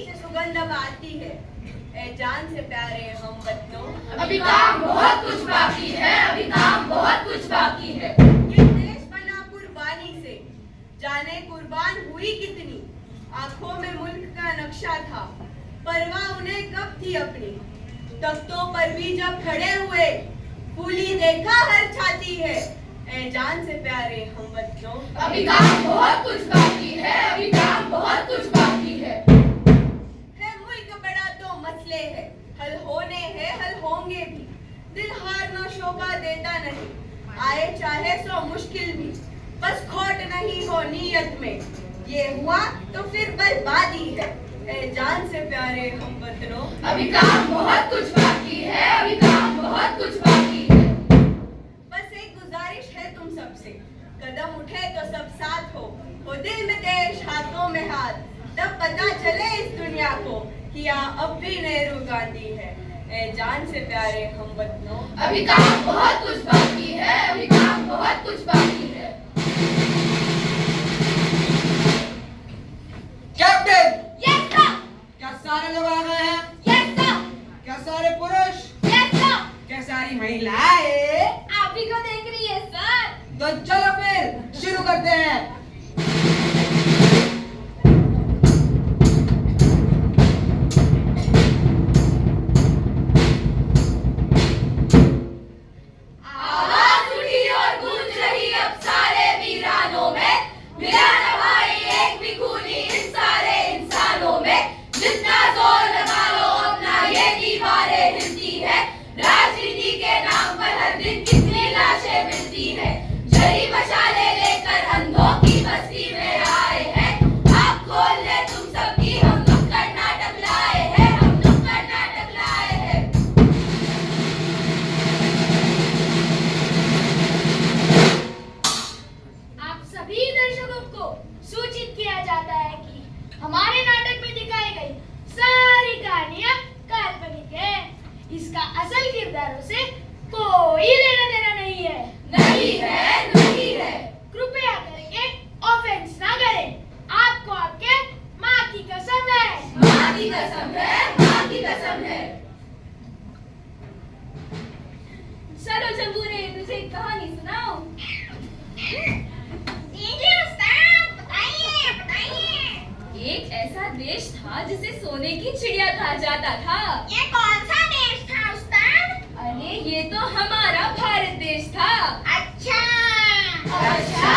से सुगंध अब आती है। ए जान से प्यारे हम वतनों, अभी काम बहुत कुछ बाकी है, अभी काम बहुत कुछ बाकी है। ये देश बना कुर्बानी से, जाने कुर्बान हुई कितनी। आंखों में मुल्क का नक्शा था, परवाह उन्हें कब थी अपनी। तख्तों पर भी जब खड़े हुए, फूली देखा हर छाती है। ए जान से प्यारे हम वतनों, अभी काम बहुत कुछ बाकी है, अभी काम बहुत कुछ बाकी है। मुल्क बड़ा तो मसले है, हल होने हैं, हल होंगे भी। दिल हारना शोभा देता नहीं, आए चाहे सो मुश्किल भी। बस खोट नहीं हो नीयत में, ये हुआ तो फिर बर्बादी है। ए जान से प्यारे हम वतनों, अभी काम बहुत कुछ बाकी है, अभी काम बहुत कुछ बाकी है। बस एक गुजारिश है तुम सबसे, कदम उठे तो सब साथ हो दिल में देश हाथों में हाथ। तब पता चले इस दुनिया को कि यहाँ अब भी नेहरू गांधी है। ए जान से प्यारे हम वतनों, अभी काम बहुत कुछ बाकी है, अभी काम बहुत कुछ बाकी है। Captain, yes sir. क्या सारे लोग आ गए हैं? Yes sir. क्या सारे पुरुष? Yes sir. क्या सारी महिलाएं? आप ही को देख रही है सर। तो चलो फिर शुरू करते हैं। आवाज उठी और गूंज रही अब सारे वीरानों में, मिला न भाई एक भी खूनी इन सारे इंसानों में। जितना जोर लगा लो अपना ये दीवारें हिलती है, राजनीति के नाम पर हर दिन कितनी लाशें मिलती है। जरी मशाले लेकर अंधों की बस्ती में आए हैं, आप खोल ले तुम सबकी, हम नुक्कड़ नाटक लाए हैं, हम नुक्कड़ नाटक लाए हैं। आप सभी दर्शकों को सूचित किया जाता है कि हमारे नाटक में दिखाई गई सारी कहानियां काल्पनिक है। इसका असल किरदारों से कोई लेना देना नहीं है। नहीं है, नहीं है। कृपया करके ऑफेंस ना करें। आपको आपके माँ की कसम है। माँ की कसम है, माँ की कसम है। चलो चंबूरे, तुझे एक कहानी सुनाओ। एक ऐसा देश था जिसे सोने की चिड़िया कहा जाता था। ये कौन सा देश था उस्ताद? अरे ये तो हमारा भारत देश था। अच्छा। अच्छा।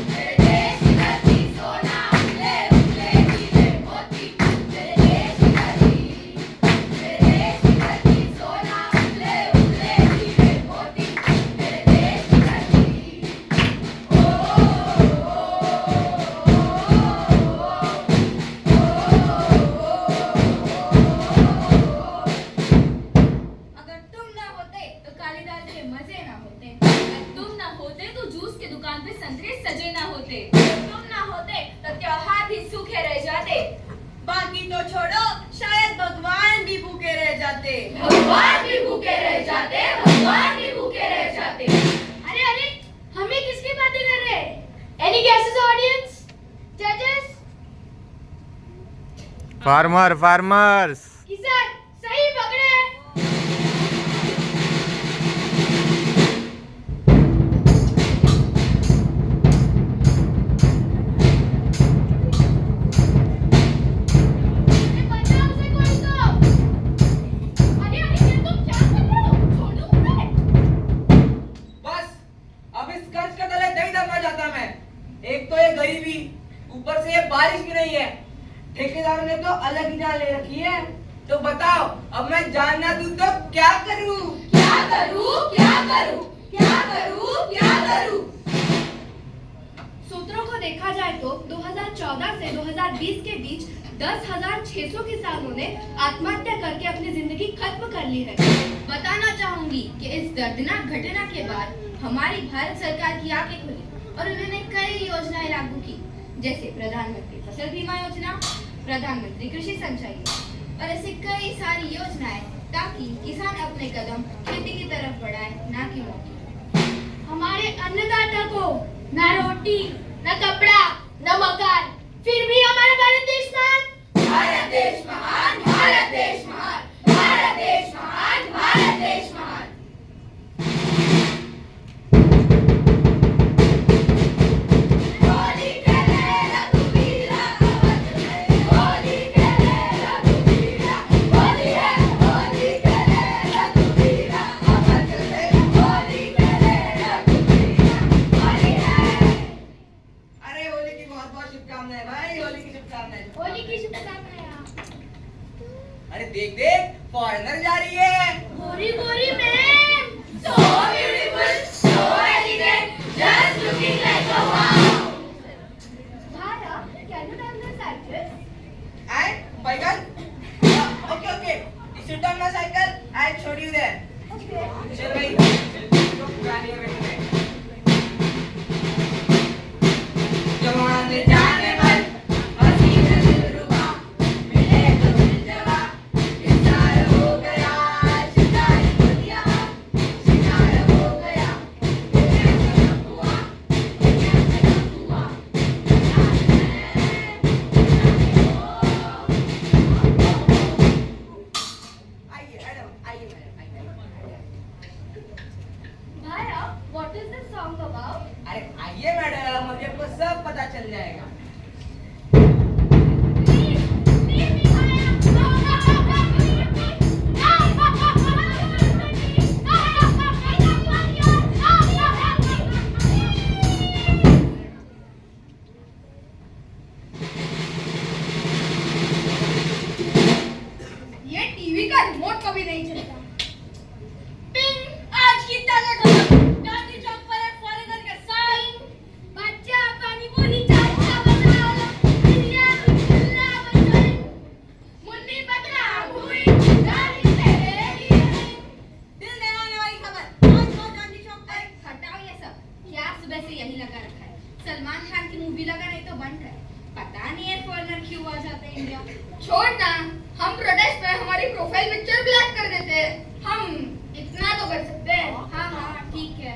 तेरे देश की धरती सोना, उंगले उंगले हीरे मोती। तेरे देश की धरती, तेरे देश की धरती सोना, उंगले उंगले हीरे मोती। तेरे देश की धरती। अगर तुम ना होते तो कालीदार के मजे ना होते। अगर तुम ना होते तो जूस के दुकान पे संतरे सजे ना होते। अगर तुम ना होते तो त्योहार भी सूखे रह जाते। बाकी तो छोड़ो, शायद भगवान भी भूखे रह जाते। भगवान भी भूखे रह जाते, भगवान भी भूखे रह जाते। अरे अरे, हमें किसकी बातें कर रहे हैं? Any guesses, audience? Judges? Farmers किसान सही पकड़े। अरे बचाओ उसे कोई तो। अरे अरे, ये तुम क्या कर रहे हो? छोड़ो उसे। बस अब इस कर्ज के तले नहीं दबना चाहता मैं। एक तो ये गरीबी, ऊपर से ये बारिश भी नहीं है। ठेकेदार ने तो अलग ही जान ले रखी है। तो बताओ अब मैं जान ना दूं तो क्या करूं? क्या करूं, क्या करूं, क्या करूं, क्या करूं? सूत्रों को देखा जाए तो 2014 से 2020 के बीच 10,600 किसानों ने आत्महत्या करके अपनी जिंदगी खत्म कर ली है। बताना चाहूंगी कि इस दर्दनाक घटना के बाद हमारी भारत सरकार की आंखें खुली और उन्होंने कई योजनाएं लागू की, जैसे प्रधानमंत्री फसल बीमा योजना, प्रधानमंत्री कृषि सिंचाई योजना और ऐसे कई सारी योजनाएं, ताकि किसान अपने कदम खेती की तरफ बढ़ाए, ना कि मोटी। हमारे अन्नदाता को ना रोटी, ना कपड़ा, ना मकान, फिर भी हमारा भारत देश महान। भारत देश महान, भारत देश महान, भारत देश महान, भारत देश महान। होली खेले रघुवीरा अवध में, होली खेले रघुवीरा, होली है, होली खेले रघुवीरा अवध में, होली खेले रघुवीरा, होली है। अरे होली की बहुत बहुत शुभकामनाएं भाई, होली की शुभकामनाएं। होली की शुभकामनाएं। अरे देख देख, फॉरेनर जा रही है। गोरी गोरी ma'am. So beautiful, so elegant, just looking like a wow. Bhara, can you dance the cycle? And cycle? Okay, okay. You sit on my cycle. I'll show you there. Okay. चल भाई, चल गाड़ी में बैठे हैं। जवान जाने मन, हसीन दिलरुबा, मिले तो दिल जवा, इशार हो गया, शिकार हो दिया, शिकार हो गया, ये कैसे हुआ, ये कैसे हुआ, आइए मैडम, आइए मैडम, आइए। Bhara, what is this song about? अरे आइए मैडम, अभी आपको सब पता चल जाएगा। Leave me, ये टीवी का रिमोट कभी नहीं चलता। पिंग, आज की ताजा खबर। गांधी चौक पर एक फॉरेनर के साथ बच्चा पानी पूरी चाचा बनाओ, बिरयानी चिल्ला बचाए, मुन्नी बकरा हुई गाली तेरे लिए। दिल दहलाने वाली खबर आज तो गांधी चौक पर हटाओ ये सब, क्या सुबह से यही लगा रखा है। सलमान खान की मूवी लगा नहीं तो बंद है। पता नहीं है फॉरेनर क्यों आ जाते हैं इंडिया। छोड़ ना, हम प्रोटेस्ट में हमारी प्रोफाइल पिक्चर ब्लैक कर देते हैं। हम इतना तो कर सकते हैं। हाँ हाँ ठीक है।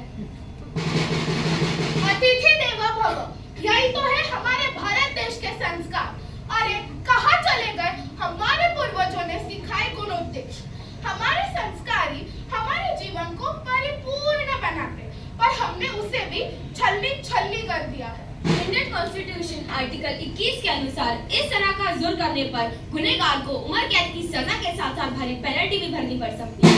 अतिथि देवो भव, यही तो है हमारे भारत देश के संस्कार। अरे कहाँ चले गए हमारे पूर्वजों ने सिखाए गुण उपदेश। हमारे संस्कारी हमारे जीवन को परिपूर्ण बनाते, पर हमने उसे भी छलनी छलनी कर दिया है। इंडियन कॉन्स्टिट्यूशन आर्टिकल 21 के अनुसार इस तरह का जुर्म करने पर गुनहगार को उम्र कैद की सजा के साथ साथ भारी पेनल्टी भी भरनी पड़ सकती है।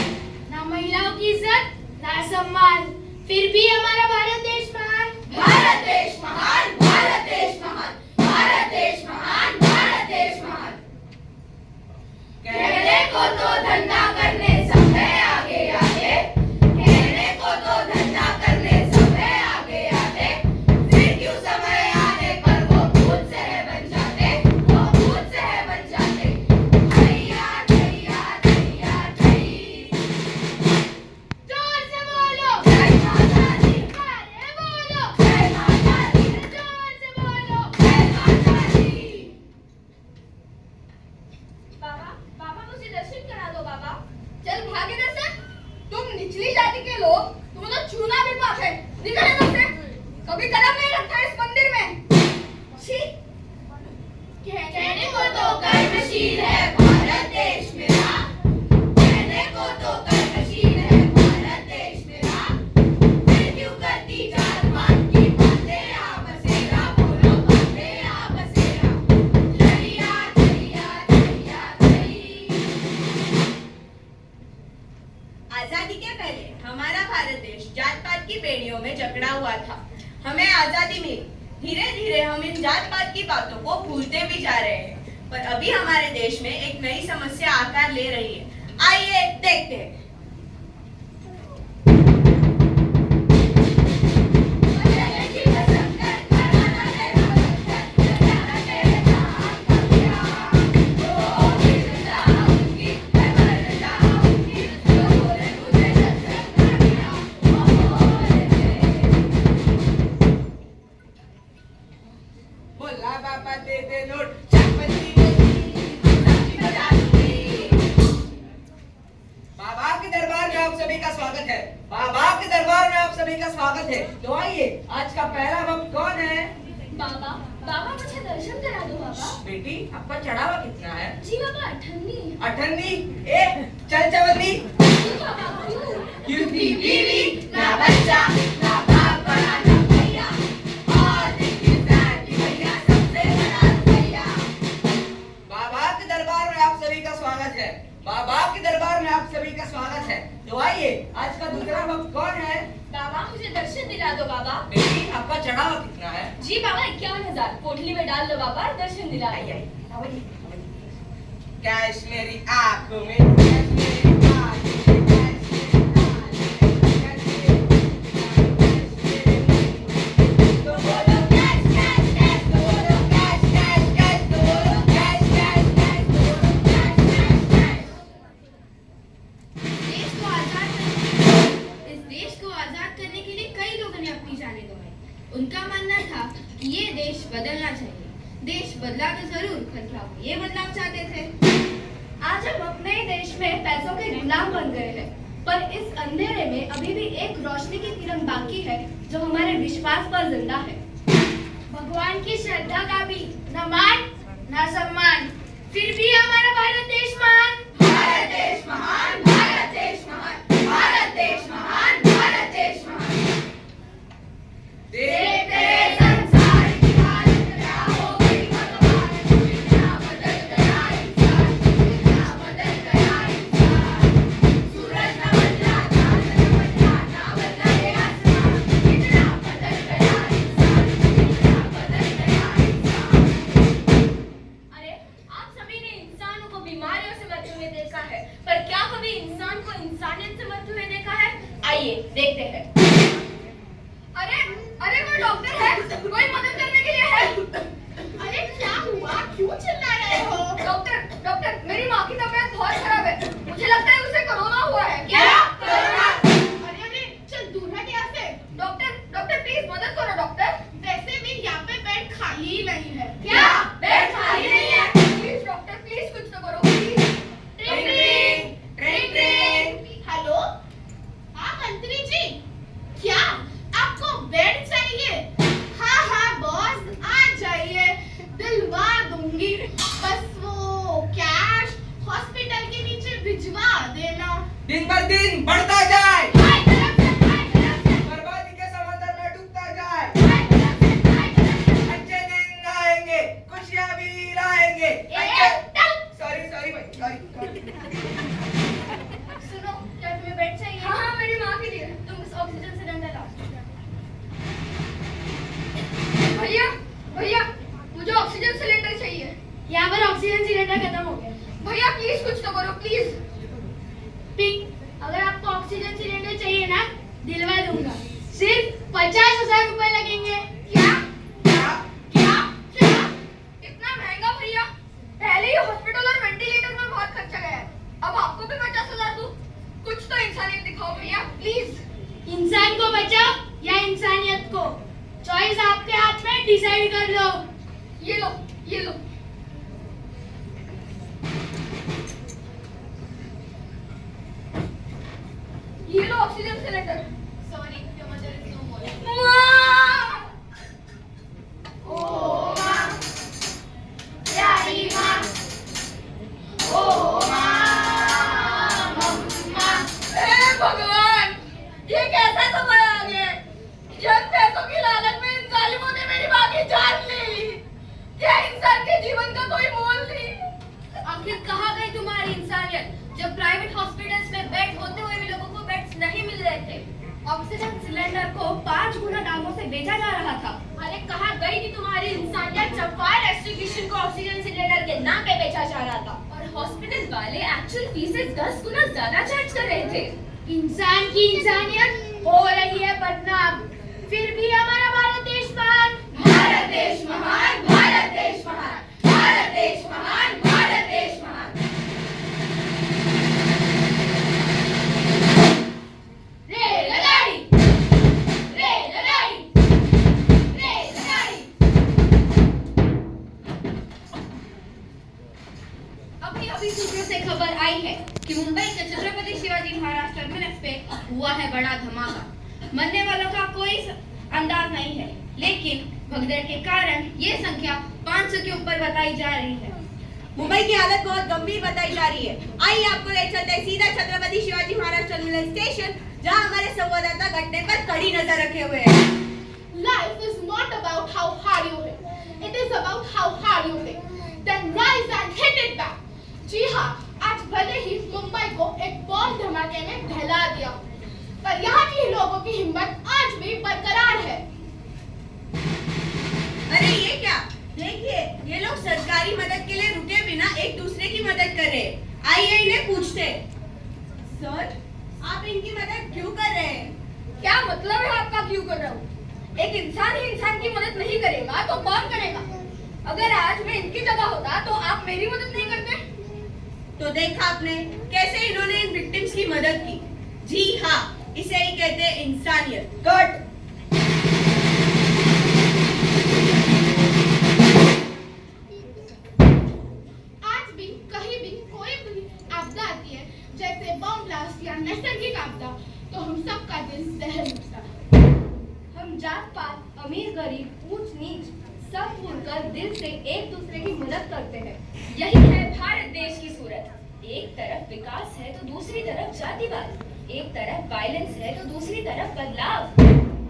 ना महिलाओं की इज्जत, ना सम्मान, फिर भी हमारा भारत देश महान। भारत देश महान, भारत देश महान, भारत देश महान, भारत देश महान। कहने को तो धंधा करने सब है आगे आगे, कहने को तो धंधा करने सब है आगे आगे, फिर क्यों समय आने पर वो खुद से है बन जाते, वो खुद से है बन जाते। हैया हैया हैया हैया। जोर से बोलो, जय माता दी, अरे बोलो, जय माता दी, जोर से बोलो। जय माता दी। बाबा, बाबा मुझे दर्शन करा दो बाबा। चल भागे इधर से। तुम निचली जाति के लोग, तुम्हें तो छूना भी पाप है। निकल इधर से। कभी कदम नहीं रखा इस मंदिर में। छी। कहने को तो कर्मशील है भारत देश मेरा, कहने को तो कर्मशील है भारत देश मेरा, फिर क्यों करती जात पात की बातें आपसेरा, बोलो बातें आपसेरा। जहिया जहिया जहिया जही। आजादी के पहले हमारा भारत देश जात पात की बेड़ियों में जकड़ा हुआ था। हमें आजादी मिली, धीरे धीरे हम इन जात पात की बातों को भूलते भी जा रहे हैं। पर अभी हमारे देश में एक नई समस्या आकार ले रही है। आइए देखते हैं। बोला बाबा दे दे नोट, चकपती बाबा के दरबार में आप सभी का स्वागत है। बाबा के दरबार में आप सभी का स्वागत है। तो आइए, आज का पहला भक्त कौन है? बाबा बाबा मुझे दर्शन करा दो बाबा। बेटी, आपका चढ़ावा कितना है? जी बाबा 98। 98? ए, चल चवन्नी। जी बाबा क्यों? क्योंकि बीवी ना बच्चा ना बाप बड़ा ना भैया, और देखिए कि भैया सबसे बड़ा भैया। बाबा के दरबार में आप सभी का स्वागत है। बाबा के दरबार में आप सभी का स्वागत है। तो आइए, आज का दूसरा भक्त कौन है? बाबा मुझे दर्शन दिला दो बाबा। बेटी, आपका चढ़ावा कितना है? जी बाबा 51,000। पोटली में डाल दो बाबा, दर्शन दिला आई, दो। आई, कैश मेरी आंखों में, कैश मेरी आंखों में, कैश मेरी आंखों में, कैश मेरी आंखों में। तो बोलो कैश कैश कैश, तो बोलो कैश कैश कैश, तो बोलो कैश कैश कैश, तो बोलो कैश कैश कैश। इस देश को आजाद करने के लिए कई लोगों ने अपनी जानें गंवाई। उनका मानना था कि ये देश बदलना चाहिए। देश बदला तो जरूर, पर क्या वो ये बदलाव चाहते थे? आज हम अपने ही देश में पैसों के गुलाम बन गए हैं, पर इस अंधेरे में अभी भी एक रोशनी की किरण बाकी है जो हमारे विश्वास पर जिंदा है। भगवान की श्रद्धा का भी न मान न सम्मान, फिर भी हमारा भारत देश महान। भारत देश महान, भारत देश महान, भारत देश महान, भारत देश महान। देखते संसार की हालत क्या हो गई, भगवान दुनिया बदल गया इंसान, दुनिया बदल गया इंसान। सूरज न बदला, चांद न बदला, ना बदला ये आसमान, दुनिया बदल गया इंसान, दुनिया बदल गया इंसान। अरे आप सभी ने इंसानों को बीमारियों से मरते हुए देखा है, पर क्या कभी इंसान को इंसानियत से मरते हुए देखा है? आइए देखते हैं। अरे अरे वो डॉक्टर है, कोई मदद करने के लिए है। अरे क्या हुआ, क्यों चिल्ला रहे हो? डॉक्टर डॉक्टर मेरी माँ की तबीयत बहुत खराब है, मुझे लगता है उसे कोरोना हुआ है। क्या? कोरोना? अरे अरे चल दूर हट यहाँ से। डॉक्टर डॉक्टर प्लीज मदद करो डॉक्टर। वैसे भी यहाँ पे बेड खाली ही नहीं है। क्या बेड खाली नहीं है? प्लीज डॉक्टर प्लीज कुछ तो करो प्लीज। ट्रिंग ट्रिंग, ट्रिंग ट्रिंग। हेलो, हाँ मंत्री जी, क्या आपको बेड चाहिए? हाँ हाँ बॉस, आ जाइए, दिलवा दूंगी। बस वो कैश हॉस्पिटल के नीचे भिजवा देना। दिन बर दिन बढ़ता जाए, हाय तरफ से, हाय तरफ से, बर्बादी के समंदर में डूबता जाए। हाय तरफ से, हाय तरफ से। अच्छे दिन आएंगे, खुशियां भी लाएंगे। सॉरी सॉरी भाई, सॉरी। सुनो, क्या तुम्हें बेड चाहिए? हाँ हाँ मेरी माँ के लिए। तुम उस ऑक्सीजन सिलेंडर लाओ। भैया भैया मुझे ऑक्सीजन सिलेंडर चाहिए। यहाँ पर ऑक्सीजन सिलेंडर खत्म हो गया। भैया प्लीज कुछ तो करो प्लीज। पिंक, अगर आपको ऑक्सीजन सिलेंडर चाहिए ना, दिलवा दूंगा। सिर्फ 50,000 रुपए लगेंगे। क्या क्या? क्या क्या इतना महंगा भैया? पहले ही हॉस्पिटल और वेंटिलेटर में बहुत खर्चा गया है, अब आपको भी 50,000 दूं? कुछ तो इंसानियत दिखाओ भैया प्लीज। इंसान को बचाओ या इंसानियत को, चॉइस आपके हाथ में, डिसाइड कर लो। ये लो ये लो। ये लो ऑक्सीजन सिलेंडर। सॉरी, मुझे नो मोर। माँ! ओ माँ, प्यारी माँ, ओ माँ, मम्मा। हे भगवान, ये कैसा समय आ गया? जब पैसों की लालच में इन जालिमों ने मेरी माँ की जान ले ली। क्या इंसान के जीवन का कोई मोल नहीं? आखिर कहाँ गई तुम्हारी इंसानियत? जब प्राइवेट हॉस्पिटल्स में बेड होते हुए भी लोगों को बेड्स नहीं मिल रहे थे, ऑक्सीजन सिलेंडर को 5 गुना दामों से बेचा जा रहा था। अरे कहाँ गई थी तुम्हारी इंसानियत जब फायर एक्सटिंग्विशन को ऑक्सीजन सिलेंडर के नाम पे बेचा जा रहा था और हॉस्पिटल वाले एक्चुअल फीस से 10 गुना ज्यादा चार्ज कर रहे थे। इंसान की इंसानियत हो रही है बदनाम, फिर भी हमारा भारत देश महान। भारत देश महान, भारत देश महान, भारत देश महान, भारत देश महान। रेलगाड़ी, रेलगाड़ी, रेलगाड़ी। अभी सूत्रों से खबर आई है कि मुंबई के छत्रपति शिवाजी महाराज टर्मिनस पे हुआ है बड़ा धमाका। मरने वालों का कोई अंदाज नहीं है, लेकिन भगदड़ के कारण ये संख्या 500 के ऊपर बताई जा रही है। मुंबई की हालत बहुत गंभीर बताई जा रही है। आइए आपको ले चलते हैं सीधा छत्रपति शिवाजी महाराज टर्मिनल स्टेशन, जहां हमारे संवाददाता घटने पर कड़ी नजर रखे हुए हैं। Life is not about how hard you hit. It is about how hard you think. Then rise and hit it back. जी हाँ, आज भले ही मुंबई को एक बॉम्ब धमाके ने ढला दिया, पर यहाँ के लोगों की हिम्मत आज भी बरकरार है। अरे ये क्या? देखिए, ये लोग सरकारी मदद के लिए रुके बिना एक दूसरे की मदद कर रहे हैं। आइए इन्हें पूछते हैं। सर, आप इनकी मदद क्यों कर रहे हैं? क्या मतलब है आपका क्यों कर रहा हूँ? एक इंसान ही इंसान की मदद नहीं करेगा तो कौन करेगा? अगर आज मैं इनकी जगह होता तो आप मेरी मदद नहीं करते? तो देखा आपने कैसे इन्होंने इन विक्टिम्स की मदद की। जी हाँ, इसे ही कहते हैं इंसानियत। कट। आज भी कहीं भी कोई भी आपदा आती है, जैसे बम ब्लास्ट या नैसर्गिक आपदा, तो हम सबका दिल दहल उठता है। हम जात पात, अमीर गरीब, ऊंच नीच सब भूलकर दिल से एक दूसरे की मदद करते हैं। यही है भारत देश की सूरत। एक तरफ विकास है तो दूसरी तरफ जातिवाद, एक तरफ वायलेंस है तो दूसरी तरफ बदलाव।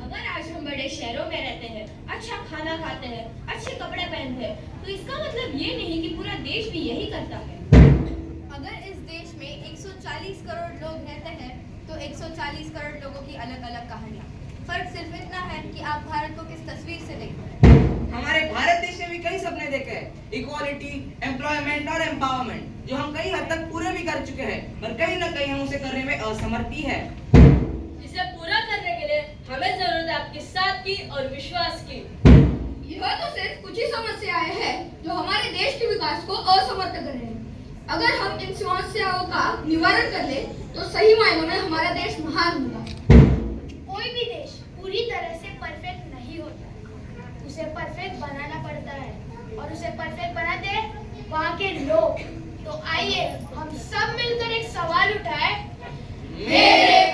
अगर आज हम बड़े शहरों में रहते हैं, अच्छा खाना खाते हैं, अच्छे कपड़े पहनते हैं, तो इसका मतलब ये नहीं कि पूरा देश भी यही करता है। अगर इस देश में 140 करोड़ लोग रहते हैं, तो 140 करोड़ लोगों की अलग अलग कहानियाँ। फर्क सिर्फ इतना है कि आप भारत को किस तस्वीर से देखते हैं। हमारे भारत देश ने भी कई सपने देखे हैं, इक्वालिटी, एम्प्लॉयमेंट और एम्पावरमेंट, जो हम कई हद तक पूरे भी कर चुके हैं, पर कहीं न कहीं हम उसे करने में असमर्थ ही है। इसे पूरा करने के लिए हमें जरूरत है आपके साथ की और विश्वास की। यह तो सिर्फ कुछ ही समस्याएं हैं जो हमारे देश के विकास को असमर्थ कर रहे हैं। अगर हम इन समस्याओं का निवारण कर ले, तो सही मायनों में हमारा देश महान होगा। कोई भी देश पूरी तरह से परफेक्ट नहीं होता, उसे परफेक्ट बनाना पड़ता है, और उसे परफेक्ट बनाते हैं वहाँ के लोग। तो आइए हम सब मिलकर एक सवाल उठाएं। मेरे